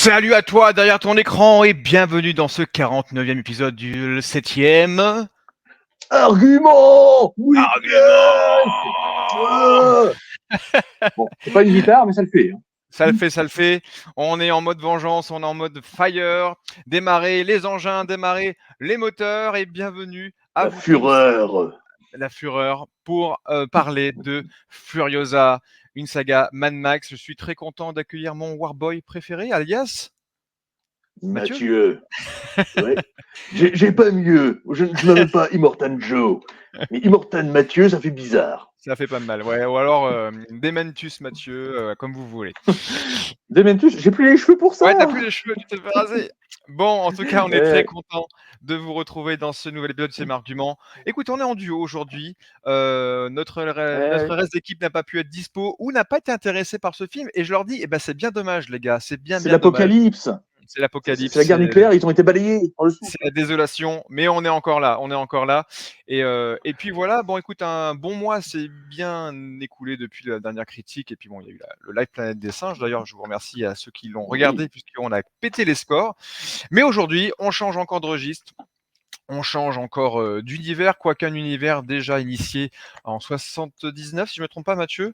Salut à toi derrière ton écran et bienvenue dans ce 49e épisode du 7e. Argument! Argument. Weekend! Bon, c'est pas une guitare, mais ça le fait. Ça le fait, ça le fait. On est en mode vengeance, on est en mode fire. Démarrer les engins, démarrer les moteurs et bienvenue à La vous tous, fureur. la fureur, pour parler de Furiosa, une saga Mad Max. Je suis très content d'accueillir mon Warboy préféré, alias Mathieu. Mathieu. Ouais. J'ai pas mieux. Je ne m'appelle pas Immortan Joe. Mais Immortan Mathieu, ça fait bizarre. Ça fait pas mal, ouais. Ou alors Dementus Mathieu, comme vous voulez. Dementus, j'ai plus les cheveux pour ça. Ouais, t'as plus les cheveux, tu t'es fait raser. Bon, en tout cas, on est très Eh, content de vous retrouver dans ce nouvel épisode de C'est Argument. Écoute, on est en duo aujourd'hui. Notre eh, reste d'équipe n'a pas pu être dispo ou n'a pas été intéressé par ce film. Et je leur dis, eh ben, c'est bien dommage, les gars. C'est bien, c'est bien dommage. l'apocalypse. C'est C'est l'apocalypse, la guerre nucléaire, ils ont été balayés en dessous. c'est la désolation, mais on est encore là, on est encore là. Et puis voilà, bon écoute, un bon mois s'est bien écoulé depuis la dernière critique. Et puis bon, il y a eu le live Planète des Singes. D'ailleurs, je vous remercie à ceux qui l'ont regardé, Oui. puisqu'on a pété les scores. Mais aujourd'hui, on change encore de registre. On change encore d'univers, quoiqu'un univers déjà initié en 79, si je ne me trompe pas, Mathieu,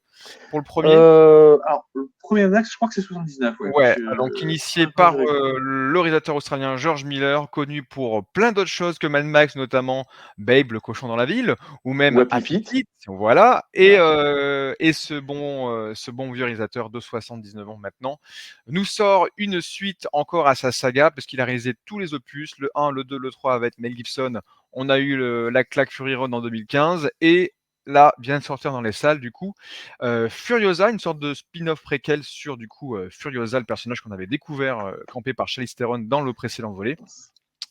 pour le premier. Alors, le premier Max, je crois que c'est 79, ouais. Ouais, donc initié Faudrait par vérifier. le réalisateur australien George Miller, connu pour plein d'autres choses que Mad Max, notamment Babe, le cochon dans la ville, ou même Ou Happy Happy Feet. Feet, voilà. Voilà. Et ce bon vieux réalisateur de 79 ans maintenant nous sort une suite encore à sa saga, parce qu'il a réalisé tous les opus, le 1, le 2, le 3 avec Mel Gibson. On a eu la claque Fury Road en 2015, et là vient de sortir dans les salles du coup Furiosa, une sorte de spin-off préquel sur du coup Furiosa, le personnage qu'on avait découvert campé par Charlize Theron dans le précédent volet.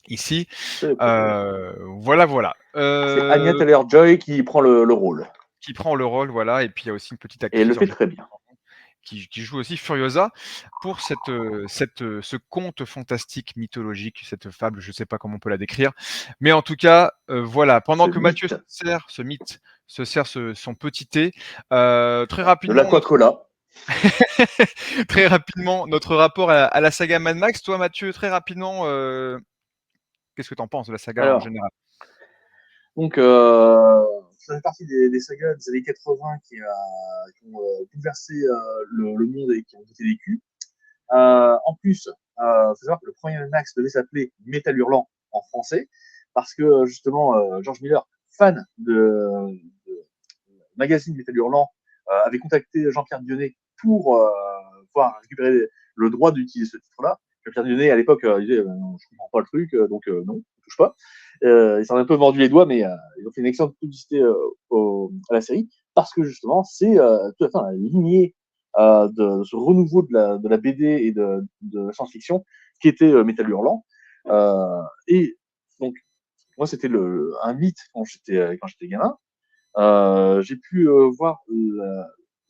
Ici, C'est le préquel. voilà, voilà. C'est Anya Taylor-Joy qui prend le rôle. Qui prend le rôle, voilà, et puis il y a aussi une petite Et elle le actrice, alors, fait très bien. qui joue aussi Furiosa pour ce conte fantastique, mythologique, cette fable, je ne sais pas comment on peut la décrire. Mais en tout cas, voilà, pendant Ce que Mathieu mythe se sert son petit thé, très de rapidement, l'Aquacola. très rapidement, notre rapport à la saga Mad Max. Toi, Mathieu, très rapidement, qu'est-ce que tu en penses de la saga en Alors, général? donc, ça fait partie des sagas des années 80 qui ont bouleversé le monde et qui ont été vécues. En plus, il faut savoir que le premier Max devait s'appeler Métal Hurlant en français, parce que justement, George Miller, fan de magazine Métal Hurlant, avait contacté Jean-Pierre Dionnet pour pouvoir récupérer le droit d'utiliser ce titre-là. Jean-Pierre Dionnet, à l'époque, il disait non, je comprends pas le truc, donc non, on touche pas. Ils s'en ont un peu mordu les doigts, mais ils ont fait une excellente publicité à la série, parce que justement, c'est tout à fait la lignée de ce renouveau de la BD et de la science-fiction qui était Métal Hurlant. Et donc, moi, c'était un mythe quand j'étais gamin. J'ai pu voir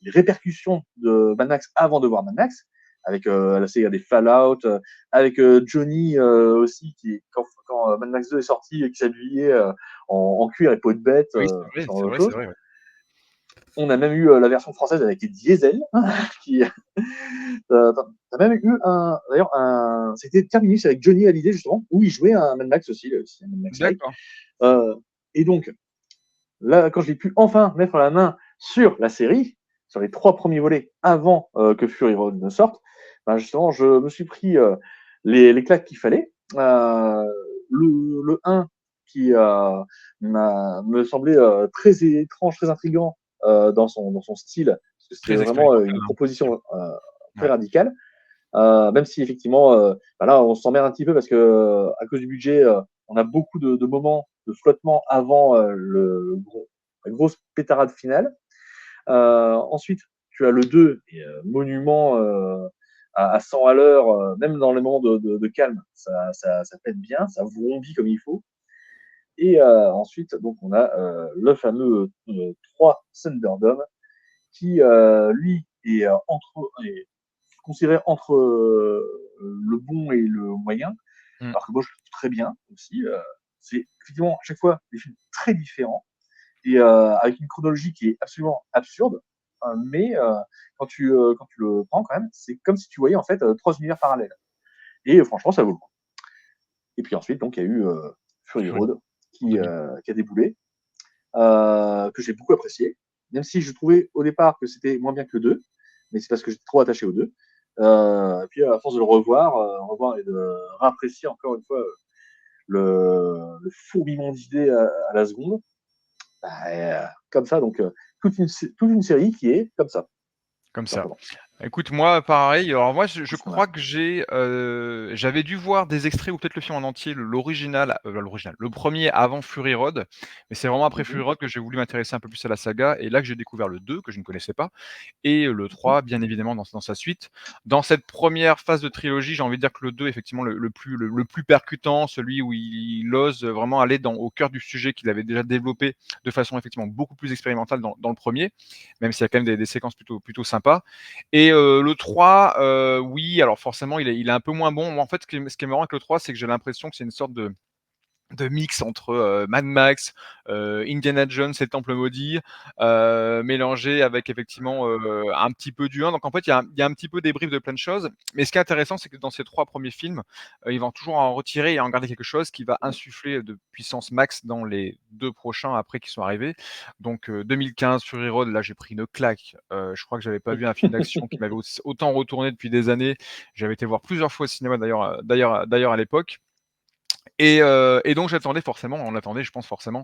les répercussions de Mad Max avant de voir Mad Max, avec la série des Fallout, avec Johnny aussi, quand Mad Max 2 est sorti, qui s'habillait en cuir et peau de bête, Oui, c'est vrai, ce genre c'est de vrai, c'est choses. vrai. Ouais. On a même eu la version française avec Diesel, qui t'as même eu d'ailleurs c'était Terminus avec Johnny Hallyday justement, où il jouait un Mad Max aussi, un Mad Max like. D'accord. Et donc là, quand j'ai pu enfin mettre la main sur la série, sur les 3 premiers volets avant que Fury Road ne sorte, ben justement, je me suis pris les claques qu'il fallait. Le 1 qui me semblait très étrange, très intriguant dans son style, parce que c'était Très vraiment expérimental. une Hein. proposition très Ouais. radicale. Même si effectivement, bah là, on s'emmerde un petit peu parce que à cause du budget, on a beaucoup de moments de flottement avant la grosse pétarade finale. Ensuite, tu as le 2, et, monument à 100 à l'heure, même dans les moments de calme, ça pète bien, ça vrombit comme il faut. Et ensuite, donc, on a le fameux 3 Thunderdome qui, lui, est considéré entre le bon et le moyen, Mm. alors que moi je le trouve très bien aussi. C'est effectivement à chaque fois des films très différents et avec une chronologie qui est absolument absurde, mais quand tu le prends quand même, c'est comme si tu voyais en fait 3 univers parallèles. Et franchement, ça vaut le coup. Et puis ensuite, donc, il y a eu Fury Fury Road en 2000. qui a déboulé, que j'ai beaucoup apprécié, même si je trouvais au départ que c'était moins bien que le 2, mais c'est parce que j'étais trop attaché au 2. Et puis à force de le revoir et de réapprécier encore une fois le fourmillement d'idées à la seconde, comme ça, donc toute une série qui est comme ça, Comme tout ça. simplement. Écoute, moi, pareil. Alors moi, je Voilà. crois que j'avais dû voir des extraits ou peut-être le film en entier, l'original, le premier avant Fury Road, mais c'est vraiment après Fury Mhm. Road que j'ai voulu m'intéresser un peu plus à la saga et là que j'ai découvert le 2 que je ne connaissais pas et le Mhm. 3 bien évidemment dans sa suite. Dans cette première phase de trilogie, j'ai envie de dire que le 2 effectivement le plus percutant, celui où il ose vraiment aller au cœur du sujet qu'il avait déjà développé de façon effectivement beaucoup plus expérimentale dans le premier, même s'il y a quand même des séquences plutôt sympas. Et le 3, oui, alors forcément, il est un peu moins bon. Moi, en fait, ce qui est marrant avec le 3, c'est que j'ai l'impression que c'est une sorte de mix entre Mad Max, Indiana Jones et le Temple maudit, mélangé avec effectivement un petit peu du 1. Donc en fait, il y a un petit peu des briefs de plein de choses. Mais ce qui est intéressant, c'est que dans ces trois premiers films, ils vont toujours en retirer et en garder quelque chose qui va insuffler de puissance max dans les deux prochains après qui sont arrivés. Donc 2015, Fury Road, là j'ai pris une claque. Je crois que j'avais pas vu un film d'action qui m'avait autant retourné depuis des années. J'avais été voir plusieurs fois au cinéma d'ailleurs à l'époque. Et donc j'attendais forcément, on attendait, je pense forcément,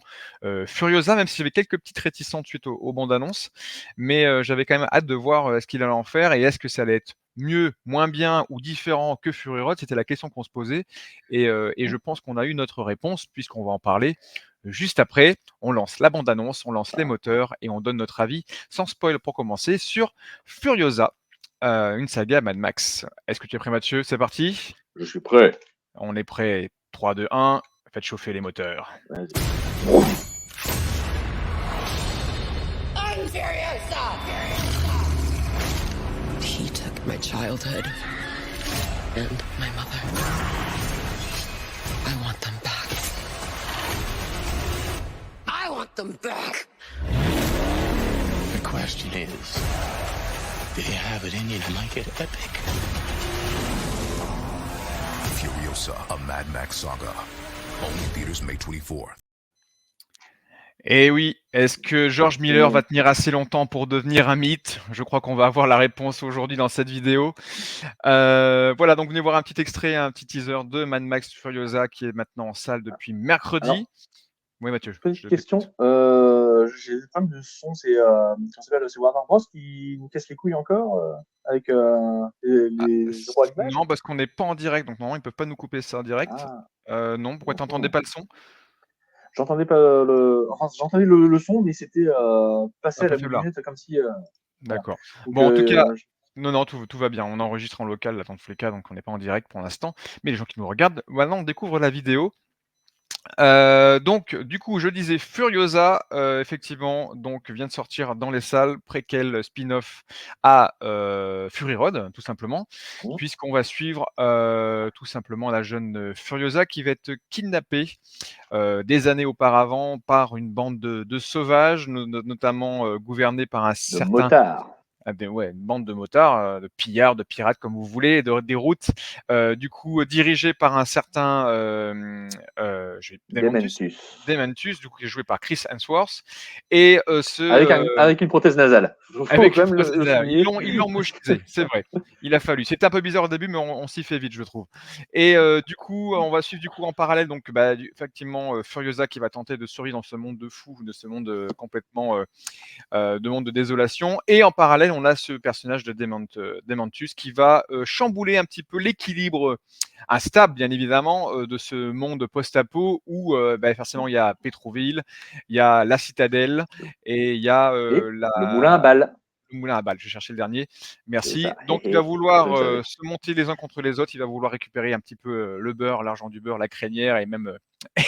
Furiosa, même si j'avais quelques petites réticences suite aux bandes annonces, mais j'avais quand même hâte de voir, ce qu'il allait en faire et est-ce que ça allait être mieux, moins bien ou différent que Fury Road? C'était la question qu'on se posait et je pense qu'on a eu notre réponse puisqu'on va en parler juste après. On lance la bande annonce, on lance les moteurs et on donne notre avis, sans spoil pour commencer, sur Furiosa, une saga Mad Max. Est-ce que tu es prêt, Mathieu? C'est parti? Je suis prêt. On est prêt. 3, 2, 1. Faites chauffer les moteurs. Vas-y. I'm Furiosa! He took my childhood and my mother. I want them back. I want them back! The question is, do you have it in you to make it epic? Furiosa, a Mad Max saga. Only theaters May 24th. Et oui, est-ce que George Miller va tenir assez longtemps pour devenir un mythe? Je crois qu'on va avoir la réponse aujourd'hui dans cette vidéo. Voilà, donc venez voir un petit extrait, un petit teaser de Mad Max Furiosa qui est maintenant en salle depuis mercredi. Alors, Oui, Mathieu, petite je t'écoute. question. J'ai des problèmes de son. C'est Warner Bros qui nous casse les couilles encore avec Ah, les droits à l'image. non, parce qu'on n'est pas en direct, donc normalement, ils peuvent pas nous couper ça en direct. Ah, Non, pourquoi t'entendais mhm. pas le son? J'entendais pas enfin, j'entendais le son, mais c'était passé Un à peu la faiblard. minute comme si. Voilà. D'accord. Donc, Bon, en tout cas, non, tout va bien. On enregistre en local, là, dans tous les cas, donc on n'est pas en direct pour l'instant. Mais les gens qui nous regardent, maintenant, on découvre la vidéo. Donc, du coup, je disais Furiosa, effectivement, donc vient de sortir dans les salles, préquel spin-off à Fury Road, tout simplement, mhm. puisqu'on va suivre tout simplement la jeune Furiosa qui va être kidnappée des années auparavant par une bande de sauvages, notamment gouvernée par un De certain motard. ouais, une bande de motards, de pillards, de pirates comme vous voulez, des routes, du coup, dirigées par un certain, Dementus? Dementus. Dementus, du coup, qui est joué par Chris Hemsworth et Avec une prothèse nasale. Faut avec quand une même fausse le nasale. souligner. Ils l'ont mochetisé, c'est vrai. Il a fallu. C'était un peu bizarre au début, mais on s'y fait vite, je trouve. Et du coup, on va suivre du coup en parallèle donc effectivement, Furiosa qui va tenter de survivre dans ce monde de fous, de ce monde, complètement, de monde de désolation. Et en parallèle, on a ce personnage de Dementus qui va chambouler un petit peu l'équilibre instable, bien évidemment, de ce monde post-apo où forcément il y a Pétroville, il y a la citadelle et il y a Et le moulin à balles. le moulin à balles. Je cherchais le dernier. C'est ça. Merci. Hé, Donc il va hé. Je vouloir le savais. se monter les uns contre les autres. Il va vouloir récupérer un petit peu le beurre, l'argent du beurre, la crémière et même,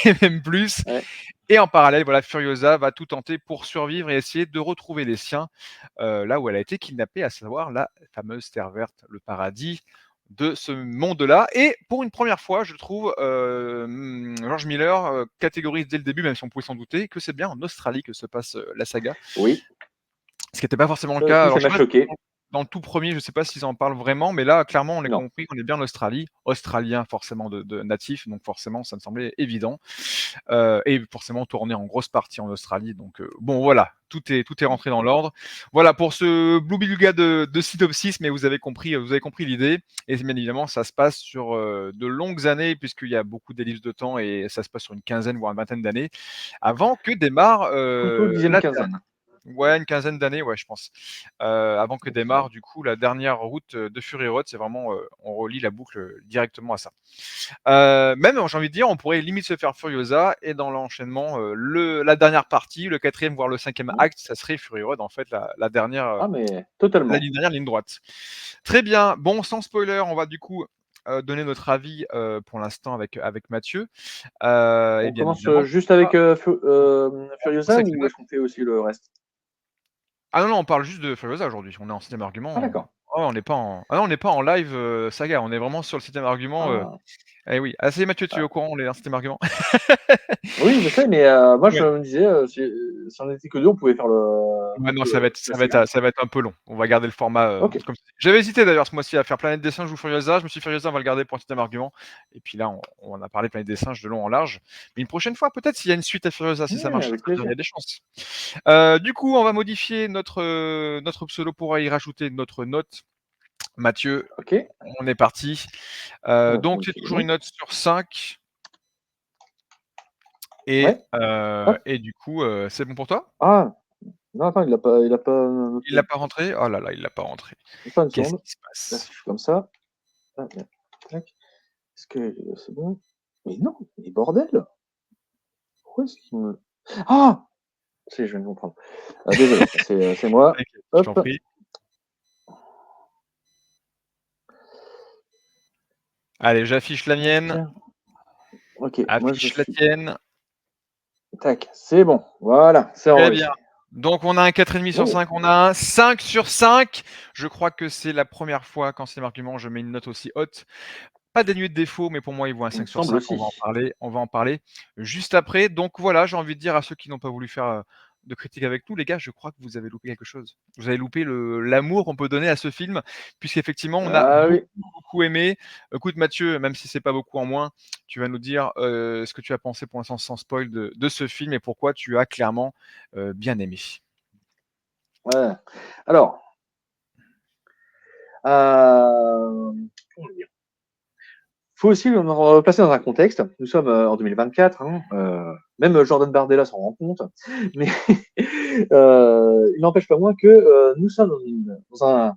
et même plus. Ouais. Et en parallèle, voilà, Furiosa va tout tenter pour survivre et essayer de retrouver les siens là où elle a été kidnappée, à savoir la fameuse Terre verte, le paradis de ce monde-là. Et pour une première fois, je trouve, George Miller catégorise dès le début, même si on pouvait s'en douter, que c'est bien en Australie que se passe la saga. Oui. Ce qui n'était pas forcément le Ça cas. aussi, Alors, ça je sais m'a pas, choqué. dans le tout premier, je sais pas s'ils en parlent vraiment, mais là, clairement, on est Non. compris qu'on est bien en Australie. Australien, forcément de natif, donc forcément, ça me semblait évident. Et forcément tourné en grosse partie en Australie. Donc bon, voilà, tout est rentré dans l'ordre. Voilà pour ce Blue Beluga de synopsis, mais vous avez compris l'idée. Et bien évidemment, ça se passe sur de longues années, puisqu'il y a beaucoup d'ellipses de temps et ça se passe sur une quinzaine, voire une vingtaine d'années, avant que démarre Plutôt dixième la quinzaine. Ouais, une quinzaine d'années, ouais, je pense. Avant que Ok. démarre du coup la dernière route de Fury Road, c'est vraiment, on relie la boucle directement à ça. Même, j'ai envie de dire, on pourrait limite se faire Furiosa et dans l'enchaînement, la dernière partie, le 4e voire le 5e Hmm. acte, ça serait Fury Road en fait la dernière, Ah, mais la totalement. ligne dernière ligne droite. Très bien, bon sans spoiler, on va du coup, donner notre avis, pour l'instant avec Mathieu, et On bien commence évidemment juste avec Furiosa c'est ou est-ce qu'on fait aussi le reste? ah non, non, on parle juste de Furiosa aujourd'hui. On est en 7e Ah, argument, d'accord. on n'est pas en ah non, on n'est pas en live, saga, on est vraiment sur le 7e argument, Ah. eh oui. Ah ça y est Mathieu, tu es Ah. au courant, on est en 7e argument? Oui, je sais, mais moi, je Ouais. me disais, si on était que 2, on pouvait faire Ouais, non, la saga. ça va être un peu long. On va garder le format, Ok. comme j'avais hésité d'ailleurs ce mois-ci à faire Planète des singes ou Furiosa. Je me suis dit: «Furiosa, on va le garder pour un 7e argument» et puis là, on en a parlé Planète des singes de long en large. Mais une prochaine fois, peut-être s'il y a une suite à Furiosa, si ça Ouais, marche avec très bien, il y plaisir. a des chances. Du coup, on va modifier notre pseudo pour y rajouter notre note. Mathieu, Ok. on est parti. Donc c'est Modifier les toujours une notes. note sur 5 Ouais. Hop. et du coup, c'est bon pour toi? Ah, non, attends, il a pas Il l'a noté. pas rentré? Oh là là, il l'a pas rentré. Attends une Qu'est-ce seconde. qui se Là, si passe? je fais comme ça. Ah, tac. Est-ce que c'est bon? Mais non, mais bordel! Pourquoi est-ce qu'il me ah! Si, je viens de comprendre. Désolé, c'est moi. T'inquiète, je t'en Hop. prie. Allez, j'affiche la mienne, Tac. OK, moi je affiche la suis tienne. tac, c'est bon. Voilà, c'est Très bien. enregistré. Donc on a un 4,5 sur Oh! 5, on a un 5 sur 5. Je crois que c'est la première fois qu'en cinéma argument, je mets une note aussi haute. Pas dénué de défauts, mais pour moi, il vaut un Il me 5 sur semble 5. aussi. On va en parler juste après. Donc voilà, j'ai envie de dire à ceux qui n'ont pas voulu faire, de critique avec nous, les gars, je crois que vous avez loupé quelque chose. Vous avez loupé l'amour qu'on peut donner à ce film, puisqu'effectivement, on a Ah beaucoup, oui. beaucoup aimé. Écoute Mathieu, même si c'est pas beaucoup en moins, tu vas nous dire, ce que tu as pensé pour l'instant sans spoil de ce film et pourquoi tu as clairement, bien aimé. Ouais. Alors, comment dire? Faut aussi le replacer dans un contexte. Nous sommes, en 2024, hein, même Jordan Bardella s'en rend compte. Mais, il n'empêche pas moins que, nous sommes dans un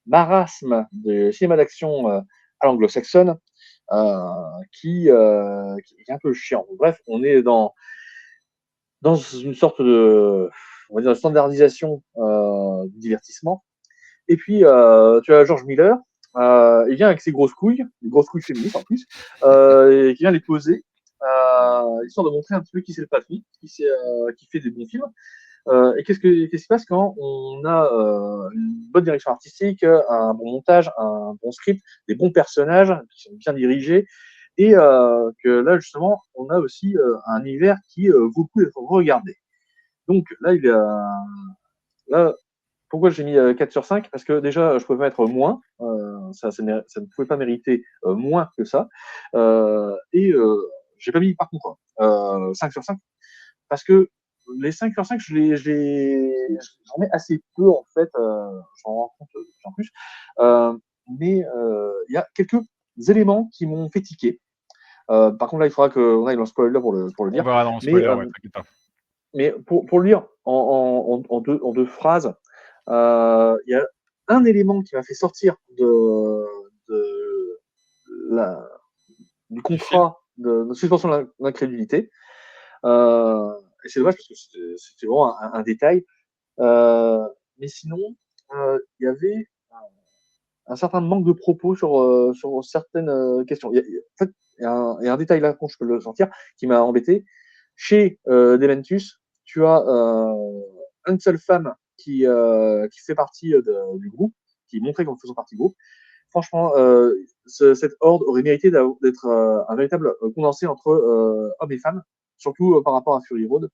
marasme de cinéma d'action, à l'anglo-saxonne, qui est un peu chiant. Bref, on est dans une sorte de, on va dire, de standardisation, du divertissement. Et puis, tu as George Miller, il vient avec ses grosses couilles féministes en plus, et qui vient les poser, histoire de montrer un petit peu qui c'est le patron, qui fait des bons films. Et qu'est-ce qui se passe quand on a une bonne direction artistique, un bon montage, un bon script, des bons personnages qui sont bien dirigés, et que là justement on a aussi un univers qui vaut le coup d'être regardé. Donc là, là, pourquoi j'ai mis 4 sur 5? Parce que déjà, je pouvais mettre moins. Ça ne pouvait pas mériter moins que ça. Et j'ai pas mis par contre 5 sur 5 parce que les 5 sur 5, j'en mets assez peu en fait. J'en rends compte de plus en plus. Mais il y a quelques éléments qui m'ont fait tiquer. Par contre, là, il faudra qu'on aille dans le spoiler pour le On dire. verra dans le Mais, spoiler, ouais, t'inquiète pas. mais pour le dire en deux phrases, il y a un élément qui m'a fait sortir de la, du Du film? contrat de suspension de l'incrédulité. Et c'est dommage parce que c'était vraiment un détail. Mais sinon, il y avait un certain manque de propos sur certaines questions. En fait, il y a un détail là, quand je peux le sortir, qui m'a embêté. Chez Dementus, tu as une seule femme qui fait partie du groupe, qui est montrée comme faisant partie du groupe. Franchement, cette horde aurait mérité d'être un véritable condensé entre hommes et femmes, surtout par rapport à Fury Road,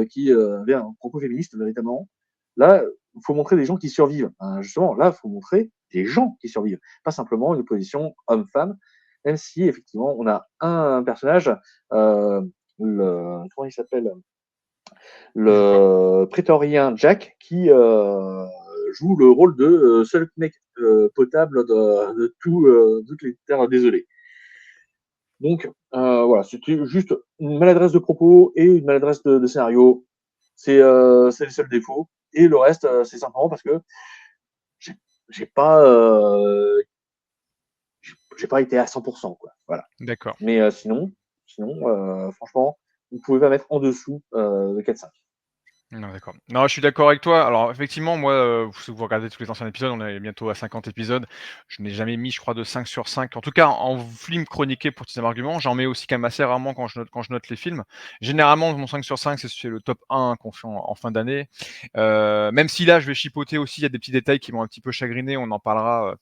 qui avait un propos féministe véritablement. Là, faut montrer des gens qui survivent. Hein, justement, là, il faut montrer des gens qui survivent, pas simplement une opposition homme-femme, même si effectivement on a un personnage, comment il s'appelle, Je vois. le prétorien Jack, qui joue le rôle de seul mec potable de toutes les terres désolées. Donc voilà, c'était juste une maladresse de propos et une maladresse de scénario. C'est les seuls défauts. Et le reste, c'est simplement parce que j'ai j'ai pas, j'ai pas été à 100%, quoi. Voilà. D'accord. Mais franchement, vous pouvez pas mettre en dessous de 4-5. Non, d'accord. Non, je suis d'accord avec toi. Alors effectivement, moi, si vous regardez tous les anciens épisodes, on est bientôt à 50 épisodes. Je n'ai jamais mis, je crois, de 5 sur 5. En tout cas, en film chroniqué pour Tiens Argument, j'en mets aussi quand même assez rarement quand je note les films. Généralement, mon 5 sur 5, c'est le top 1 qu'on fait en fin d'année. Même si là, je vais chipoter aussi, il y a des petits détails qui m'ont un petit peu chagriné. On en parlera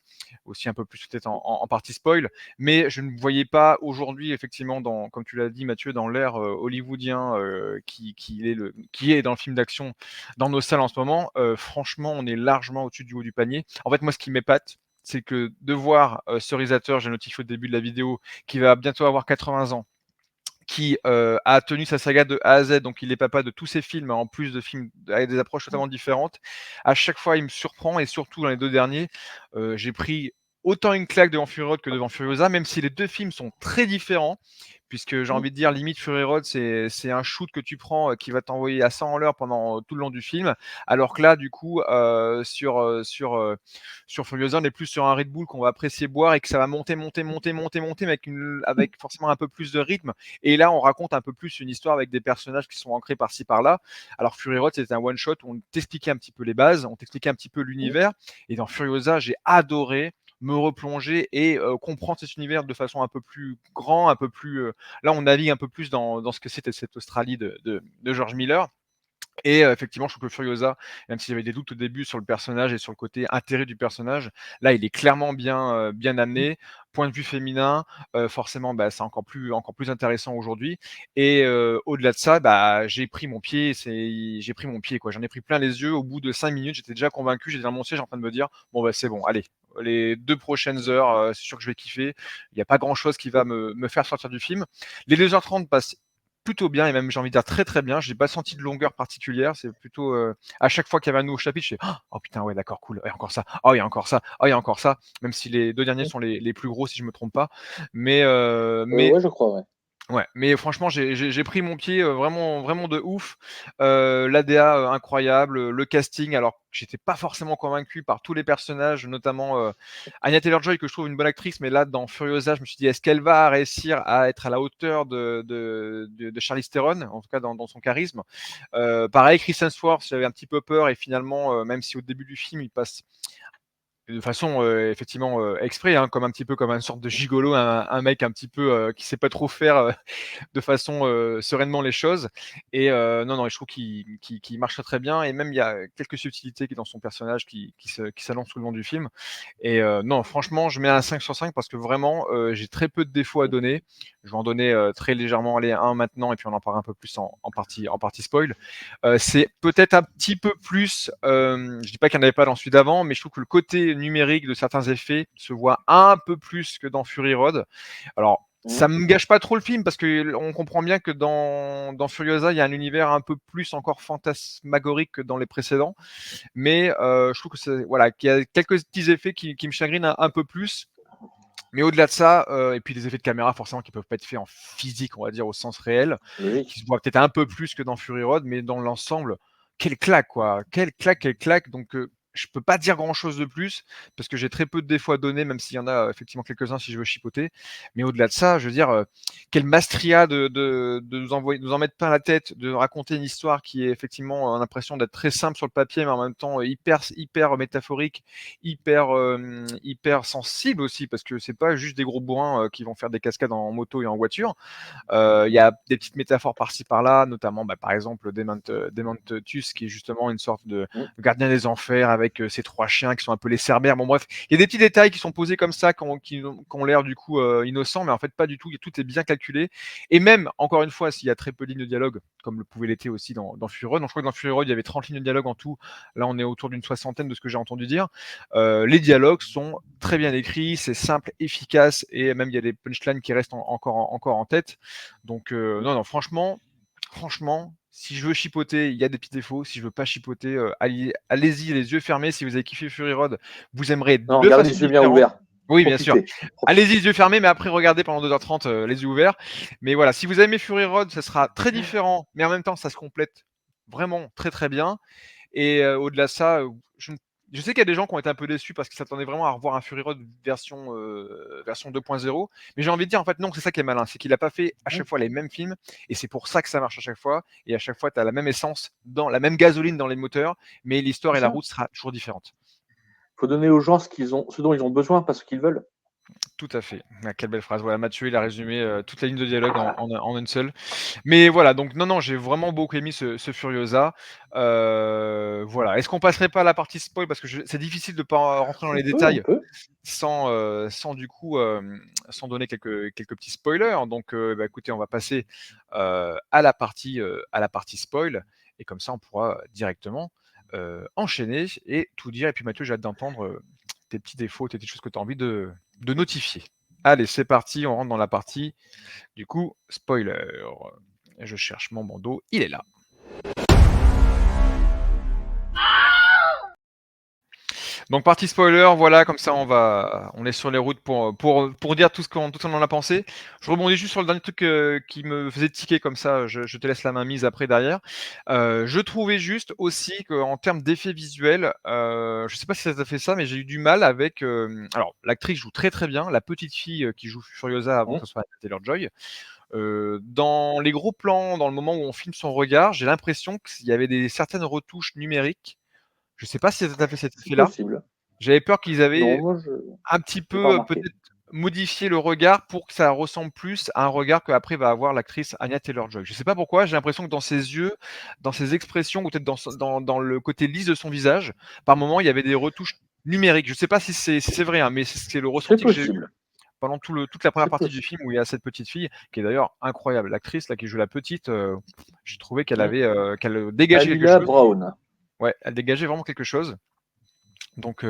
aussi un peu plus peut-être en partie spoil. Mais je ne voyais pas aujourd'hui, effectivement, comme tu l'as dit, Mathieu, dans l'ère hollywoodien qui est dans le film d'action dans nos salles en ce moment. Franchement, on est largement au-dessus du haut du panier. En fait, moi, ce qui m'épate, c'est que de voir ce réalisateur, j'ai notifié au début de la vidéo, qui va bientôt avoir 80 ans, qui a tenu sa saga de A à Z, donc il est papa de tous ses films, en plus de films avec des approches totalement différentes. À chaque fois, il me surprend et surtout dans les 2 derniers, j'ai pris autant une claque devant Fury Road que devant Furiosa, même si les 2 films sont très différents, puisque j'ai envie de dire limite Fury Road, c'est un shoot que tu prends, qui va t'envoyer à 100 à l'heure pendant tout le long du film, alors que là, du coup, sur Furiosa, on est plus sur un Red Bull qu'on va apprécier boire et que ça va monter, monter, monter, monter, monter, mais avec forcément un peu plus de rythme. Et là, on raconte un peu plus une histoire avec des personnages qui sont ancrés par-ci par-là. Alors Fury Road, c'était un one shot où on t'expliquait un petit peu les bases, on t'expliquait un petit peu l'univers. Et dans Furiosa, j'ai adoré me replonger et comprendre cet univers de façon un peu plus grand, un peu plus. Là, on navigue un peu plus dans ce que c'était cette Australie de George Miller. Et effectivement, je trouve que Furiosa, même s'il y avait des doutes au début sur le personnage et sur le côté intérêt du personnage, là, il est clairement bien amené. Point de vue féminin, forcément, bah, c'est encore plus intéressant aujourd'hui. Et au-delà de ça, bah, j'ai pris mon pied, quoi. J'en ai pris plein les yeux. Au bout de 5 minutes, j'étais déjà convaincu, j'étais dans mon siège en train de me dire: «Bon, bah, c'est bon, allez, les 2 prochaines heures, c'est sûr que je vais kiffer. Il y a pas grand chose qui va me faire sortir du film». Les 2h30 passent plutôt bien et même j'ai envie de dire très, très bien. J'ai pas senti de longueur particulière, c'est plutôt, à chaque fois qu'il y avait un nouveau chapitre, je fais: «Oh putain, ouais d'accord, cool, ouais encore ça, oh il y a encore ça, oh il y a encore ça», même si les 2 derniers sont les plus gros si je me trompe pas. Mais Ouais, je crois, ouais. ouais, mais franchement, j'ai pris mon pied, vraiment vraiment de ouf. L'ADA, incroyable, le casting, alors j'étais pas forcément convaincu par tous les personnages, notamment, Anya Taylor-Joy que je trouve une bonne actrice, mais là dans Furiosa, je me suis dit: «Est-ce qu'elle va réussir à être à la hauteur de Charlize Theron?» En tout cas dans son charisme. Pareil, Chris Hemsworth, j'avais un petit peu peur et finalement, même si au début du film, il passe de façon, effectivement, exprès, hein, comme un petit peu comme une sorte de gigolo, un mec un petit peu, qui sait pas trop faire, de façon, sereinement les choses. Et non, non, je trouve qu'il marche très, très bien et même il y a quelques subtilités qui dans son personnage qui s'annoncent tout le long du film. Et non, franchement, je mets un 5 sur 5 parce que vraiment, j'ai très peu de défauts à donner. Je vais en donner, très légèrement, allez, un maintenant et puis on en parlera un peu plus en partie spoil. C'est peut-être un petit peu plus, je dis pas qu'il n'y en avait pas dans celui d'avant, mais je trouve que le côté numérique de certains effets se voit un peu plus que dans Fury Road. Alors, ça me gâche pas trop le film parce qu'on comprend bien que dans Furiosa, il y a un univers un peu plus encore fantasmagorique que dans les précédents. Mais je trouve que voilà, qu'il y a quelques petits effets qui me chagrinent un peu plus. Mais au-delà de ça, et puis les effets de caméra forcément qui peuvent pas être faits en physique, on va dire au sens réel, qui Logique. se voient peut-être un peu plus que dans Fury Road, mais dans l'ensemble, quelle claque quoi! Quelle claque, quelle claque! Donc je peux pas dire grand chose de plus, parce que j'ai très peu de défauts à donner, même s'il y en a effectivement quelques-uns si je veux chipoter. Mais au-delà de ça, je veux dire, quelle maestria de nous en mettre plein la tête, de raconter une histoire qui est effectivement, l'impression d'être très simple sur le papier, mais en même temps, hyper métaphorique, hyper sensible aussi, parce que c'est pas juste des gros bourrins, qui vont faire des cascades en moto et en voiture. Il y a des petites métaphores par-ci par-là, notamment, bah, par exemple, Dementus qui est justement une sorte de gardien des enfers avec avec ces 3 chiens qui sont un peu les cerbères. Bon bref, il y a des petits détails qui sont posés comme ça, qui ont l'air du coup innocents, mais en fait pas du tout. Tout est bien calculé. Et même, encore une fois, s'il y a très peu de lignes de dialogue, comme le pouvait l'être aussi dans Fury Road, donc je crois que dans Fury Road, il y avait 30 lignes de dialogue en tout. Là, on est autour d'une 60aine de ce que j'ai entendu dire. Les dialogues sont très bien écrits, c'est simple, efficace, et même il y a des punchlines qui restent encore en tête. Donc non, franchement, si je veux chipoter, il y a des petits défauts. Si je veux pas chipoter, allez-y les yeux fermés. Si vous avez kiffé Fury Road, vous aimerez Non, de gardez façon les yeux bien différente. ouverts. Oui, bien sûr. Profitez. Allez-y les yeux fermés, mais après regardez pendant 2h30 les yeux ouverts. Mais voilà, si vous aimez Fury Road, ça sera très différent, mais en même temps, ça se complète vraiment très très bien. Et au-delà de ça, je sais qu'il y a des gens qui ont été un peu déçus parce qu'ils s'attendaient vraiment à revoir un Fury Road version 2.0. Mais j'ai envie de dire, en fait, non, c'est ça qui est malin. C'est qu'il n'a pas fait à chaque fois les mêmes films. Et c'est pour ça que ça marche à chaque fois. Et à chaque fois, tu as la même essence, la même gasoline dans les moteurs. Mais l'histoire et C'est la ça. route sera toujours différentes. Il faut donner aux gens ce dont ils ont besoin, pas ce qu'ils veulent. Tout à fait. Ah, quelle belle phrase. Voilà, Mathieu, il a résumé toute la ligne de dialogue en une seule. Mais voilà, donc non, j'ai vraiment beaucoup aimé ce Furiosa. Voilà. Est-ce qu'on passerait pas à la partie spoil parce que c'est difficile de pas rentrer dans les On détails peut. sans du coup sans donner quelques petits spoilers. Donc écoutez, on va passer à la partie spoil et comme ça on pourra directement enchaîner et tout dire. Et puis Mathieu, j'ai hâte d'entendre tes petits défauts, tes petites choses que tu as envie de notifier. Allez, c'est parti, on rentre dans la partie du coup spoiler. Je cherche mon bandeau, il est là. Donc partie spoiler, voilà, comme ça on est sur les routes pour dire tout ce qu'on en a pensé. Je rebondis juste sur le dernier truc qui me faisait tiquer comme ça, je te laisse la main mise après derrière. Je trouvais juste aussi qu'en termes d'effets visuels, je sais pas si ça t'a fait ça, mais j'ai eu du mal avec. Alors l'actrice joue très très bien, la petite fille qui joue Furiosa avant que ce soit Taylor-Joy. Dans les gros plans, dans le moment où on filme son regard, j'ai l'impression qu'il y avait certaines retouches numériques. Je sais pas si ça t'a fait cet C'est effet-là. possible. J'avais peur qu'ils Non, avaient moi, je un petit n'ai pas peu, remarqué. peut-être modifié le regard pour que ça ressemble plus à un regard qu'après va avoir l'actrice Anya Taylor-Joy. Je sais pas pourquoi, j'ai l'impression que dans ses yeux, dans ses expressions ou peut-être dans le côté lisse de son visage, par moments, il y avait des retouches numériques. Je sais pas si c'est vrai, hein, mais c'est le C'est ressenti que j'ai eu possible. pendant toute la première C'est partie du possible. film où il y a cette petite fille qui est d'ailleurs incroyable. L'actrice là qui joue la petite, j'ai trouvé qu'elle Mm. avait, qu'elle dégageait quelque Alina chose. Brown. Ouais, elle dégageait vraiment quelque chose. Donc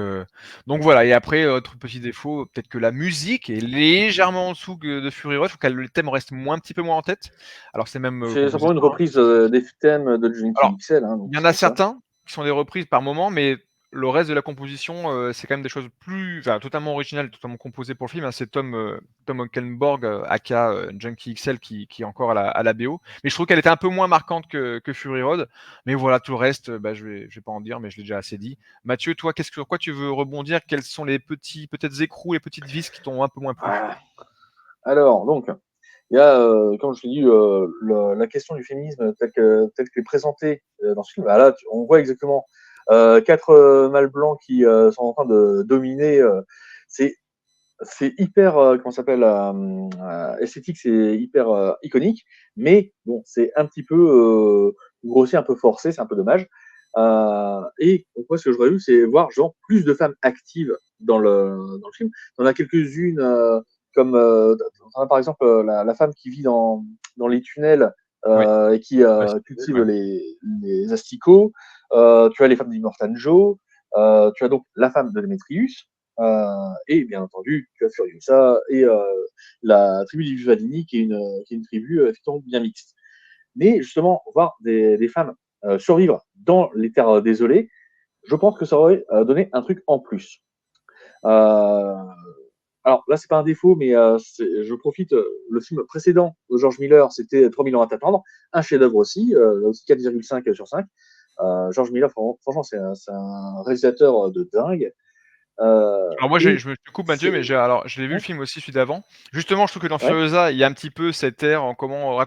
voilà, et après, autre petit défaut, peut-être que la musique est légèrement en dessous de Fury Road. Je trouve que le thème reste un petit peu moins en tête. Alors c'est même C'est composé simplement une par reprise des thèmes de Junkie alors, XL. Hein, donc il y en c'est a pour ça. certains qui sont des reprises par moment, mais le reste de la composition, c'est quand même des choses totalement originales, totalement composées pour le film, hein. C'est Tom Ockenborg, aka Junkie XL qui est encore à la BO. Mais je trouve qu'elle était un peu moins marquante que Fury Road. Mais voilà, tout le reste, je vais pas en dire, mais je l'ai déjà assez dit. Mathieu, toi, sur quoi tu veux rebondir? Quels sont les petits peut-être écrous, les petites vis qui t'ont un peu moins plu? Ah. Alors, donc, il y a, comme je l'ai dit, la question du féminisme telle qu'elle est présentée dans ce film. Ah, là, on voit exactement 4 mâles blancs qui sont en train de dominer. C'est hyper, comment ça s'appelle, esthétique, c'est hyper iconique, mais bon, c'est un petit peu grossier, un peu forcé, c'est un peu dommage. Et donc, moi, ce que j'aurais vu, c'est voir genre plus de femmes actives dans le film. On a quelques-unes, comme on a par exemple la femme qui vit dans les tunnels Oui. et qui Ouais, cultive ouais. les asticots. Tu as les femmes d'Immortan Joe. Tu as donc la femme de Demetrius. Et bien entendu, tu as Furiosa et la tribu des Vivalini, qui est une tribu effectivement bien mixte. Mais justement, voir des femmes survivre dans les terres désolées, je pense que ça aurait donné un truc en plus. Alors là, c'est pas un défaut, mais je profite. Le film précédent de George Miller, c'était 3000 ans à t'attendre, un chef-d'œuvre aussi 4,5 sur 5. George Miller, franchement, c'est un réalisateur de dingue. Alors moi, Et je me coupe Mathieu, mais je l'ai vu le ouais, film aussi, celui d'avant. Justement, je trouve que dans ouais. Furiosa, il y a un petit peu cet air en comment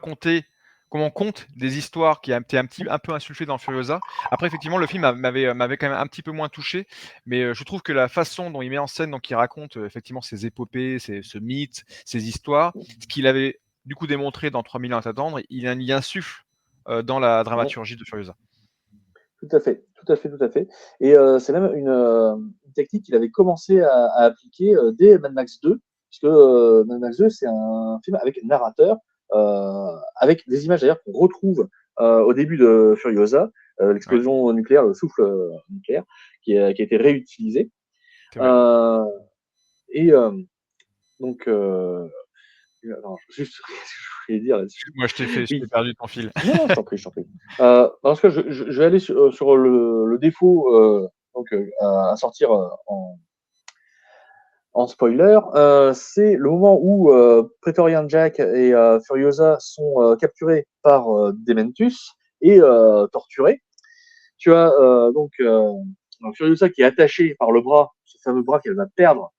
on conte des histoires qui a été un peu insufflé dans Furiosa. Après, effectivement, le film m'avait quand même un petit peu moins touché, mais je trouve que la façon dont il met en scène, donc il raconte effectivement ses épopées, ce mythe, ces histoires, ce qu'il avait du coup démontré dans 3000 ans à t'attendre, il y insuffle dans la Ouais. dramaturgie de Furiosa. Tout à fait, tout à fait, tout à fait. Et c'est même une technique qu'il avait commencé à appliquer dès Mad Max 2, puisque Mad Max 2, c'est un film avec narrateur, avec des images d'ailleurs qu'on retrouve au début de Furiosa, Ouais, l'explosion nucléaire, le souffle nucléaire, qui a été réutilisé. c'est vrai. Euh, et donc, alors, juste, ce que je voulais dire là-dessus. Moi, je t'ai Oui, perdu ton fil. non, non, je t'en prie, je t'en prie. En tout cas, je vais aller sur le défaut donc, à sortir en spoiler. C'est le moment où Praetorian Jack et Furiosa sont capturés par Dementus et torturés. Tu as donc Furiosa qui est attachée par le bras, ce fameux bras qu'elle va perdre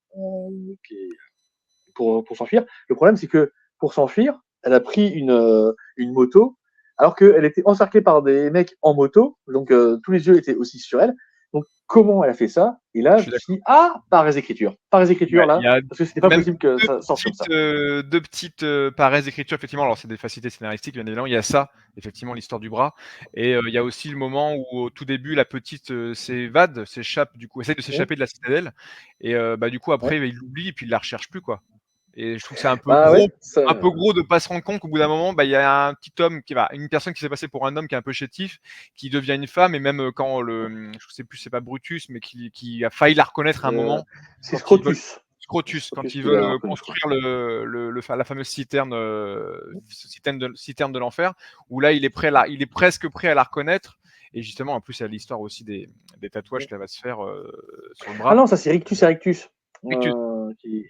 pour s'enfuir. Le problème, c'est que pour s'enfuir, elle a pris une moto, alors qu'elle était encerclée par des mecs en moto, donc tous les yeux étaient aussi sur elle. Donc, comment elle a fait ça? Et Je là, suis je me suis d'accord. dit, ah, par les écritures. Par les écritures, Il là, y a parce que c'était pas même possible que ça sorte comme ça. deux petites paresses d'écriture, effectivement. Alors, c'est des facilités scénaristiques, bien évidemment. Il y a ça, effectivement, l'histoire du bras. Et il y a aussi le moment où, au tout début, la petite s'échappe, du coup, essaye de Mmh, s'échapper de la citadelle. Et bah, du coup, ouais. après, il l'oublie et puis il la recherche plus, quoi. Et je trouve que c'est Bah ouais, ça, un peu gros de pas se rendre compte qu'au bout d'un moment, bah, il y a un petit homme une personne qui s'est passée pour un homme qui est un peu chétif, qui devient une femme. Et même quand je sais plus, c'est pas Brutus, mais qui a failli la reconnaître à un euh, moment, c'est quand ils veulent Scrotus. C'est Scrotus, quand Scrotus ils qui l'a veulent reconnaître. construire la fameuse citerne de l'enfer, où là il est presque prêt à la reconnaître. Et justement, en plus, il y a l'histoire aussi des tatouages qu'elle va se faire sur le Ah bras. non, ça c'est Rictus Erectus. Rictus. Qui...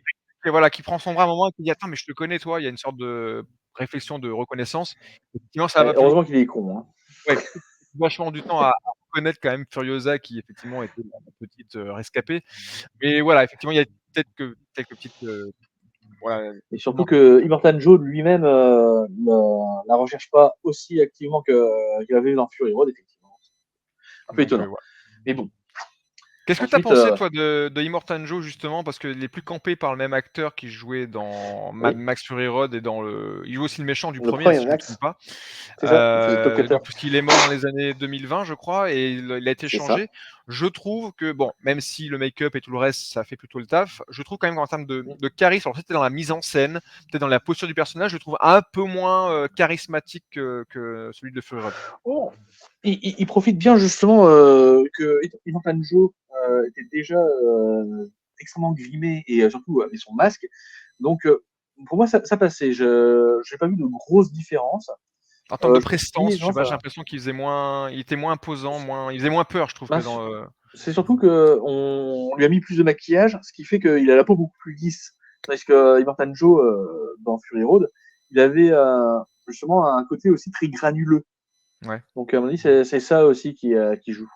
Et voilà, qui prend son bras à un moment et qui dit: «Attends, mais je te connais toi». Il y a une sorte de réflexion de reconnaissance. Effectivement, ça va plus loin. Heureusement qu'il est con. Hein. Ouais, vachement du temps à reconnaître quand même Furiosa qui effectivement était la petite, rescapée. Mais voilà, effectivement, il y a peut-être que quelques petites, voilà, Et surtout que Immortan Joe lui-même ne la recherche pas aussi activement qu'il avait dans Fury Road, effectivement. Un peu donc étonnant. voilà. Mais bon. Qu'est-ce que tu as Ensuite, pensé toi de Immortan Joe justement? Parce qu'il est plus campé par le même acteur qui jouait dans Mad oui, Max Fury Road et dans le il joue aussi le méchant du le premier premier si je me Max, trompe pas. c'est ça, il faisait Top Cutter. Donc puisqu'il est mort dans les années 2020 je crois et il a été C'est ça. changé. Je trouve que bon, même si le make-up et tout le reste, ça fait plutôt le taf, je trouve quand même qu'en termes de charisme, alors peut-être dans la mise en scène, peut-être dans la posture du personnage, je le trouve un peu moins, charismatique que celui de Fury Road. Oh, il profite bien justement que Immortan Joe était déjà extrêmement grimé et surtout avec son masque. Donc, pour moi, ça passait. Je n'ai pas vu de grosses différences. En termes de Je me suis dit, prestance, je non, sais pas, ça j'ai va. l'impression il était moins imposant, il faisait moins peur je trouve que Bah, dans, c'est surtout qu'on lui a mis plus de maquillage, ce qui fait qu'il a la peau beaucoup plus lisse. Parce que Immortan Joe, dans Fury Road, il avait justement un côté aussi très granuleux. ouais. Donc, à mon avis, c'est ça aussi qui joue.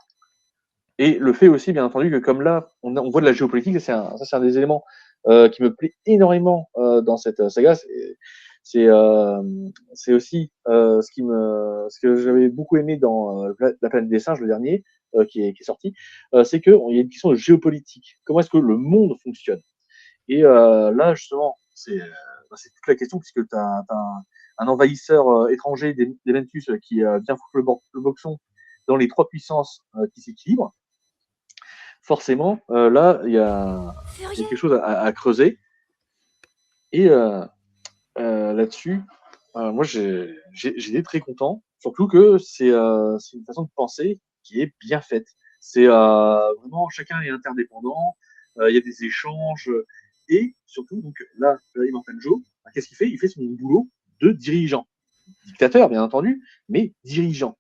Et le fait aussi, bien entendu, que comme là, on voit de la géopolitique, ça c'est un des éléments qui me plaît énormément dans cette saga. C'est euh, c'est aussi ce que j'avais beaucoup aimé dans La planète des singes, le dernier, qui est sorti, c'est qu'il y a une question de géopolitique. Comment est-ce que le monde fonctionne? Et là, justement, c'est toute la question, puisque tu as un envahisseur étranger des Ventus qui vient foutre le boxon dans les trois puissances qui s'équilibrent. Forcément, là, il y a quelque chose à creuser. Et là-dessus, moi, j'ai été très content, surtout que c'est une façon de penser qui est bien faite. C'est vraiment, chacun est interdépendant, il y a des échanges, et surtout, donc là, Immortan Joe, qu'est-ce qu'il fait? Il fait son boulot de dirigeant. Dictateur, bien entendu, mais dirigeant.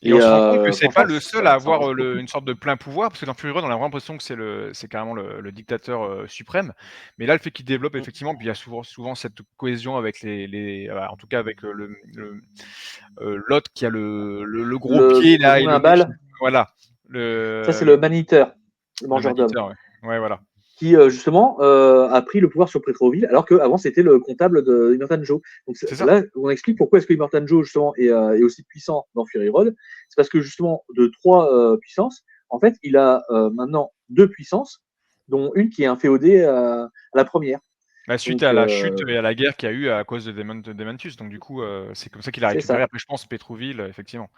Et Et on se rend compte que c'est pas franchement, le seul à ça avoir, marche beaucoup. une sorte de plein pouvoir, parce que dans Fury Road, on a vraiment l'impression que c'est carrément le dictateur, suprême. Mais là, le fait qu'il développe Mm. effectivement, puis il y a souvent cette cohésion avec en tout cas avec, l'autre qui a le gros pied Le là et moulin le à nez qui balles, voilà, ça, c'est le le Maniteur, le le mangeur d'hommes, Maniteur, ouais. Ouais, voilà. qui justement a pris le pouvoir sur Petroville, alors qu'avant c'était le comptable de Immortan Joe. Donc C'est ça. là, on explique pourquoi est-ce que Immortan Joe justement est aussi puissant dans Fury Road. C'est parce que justement de trois puissances, en fait, il a maintenant deux puissances, dont une qui est inféodée à la première. Bah, suite Donc à la chute et à la guerre qu'il y a eu à cause de Dementus, donc du coup, c'est comme ça qu'il a c'est récupéré ça. après je pense Pétroville, effectivement.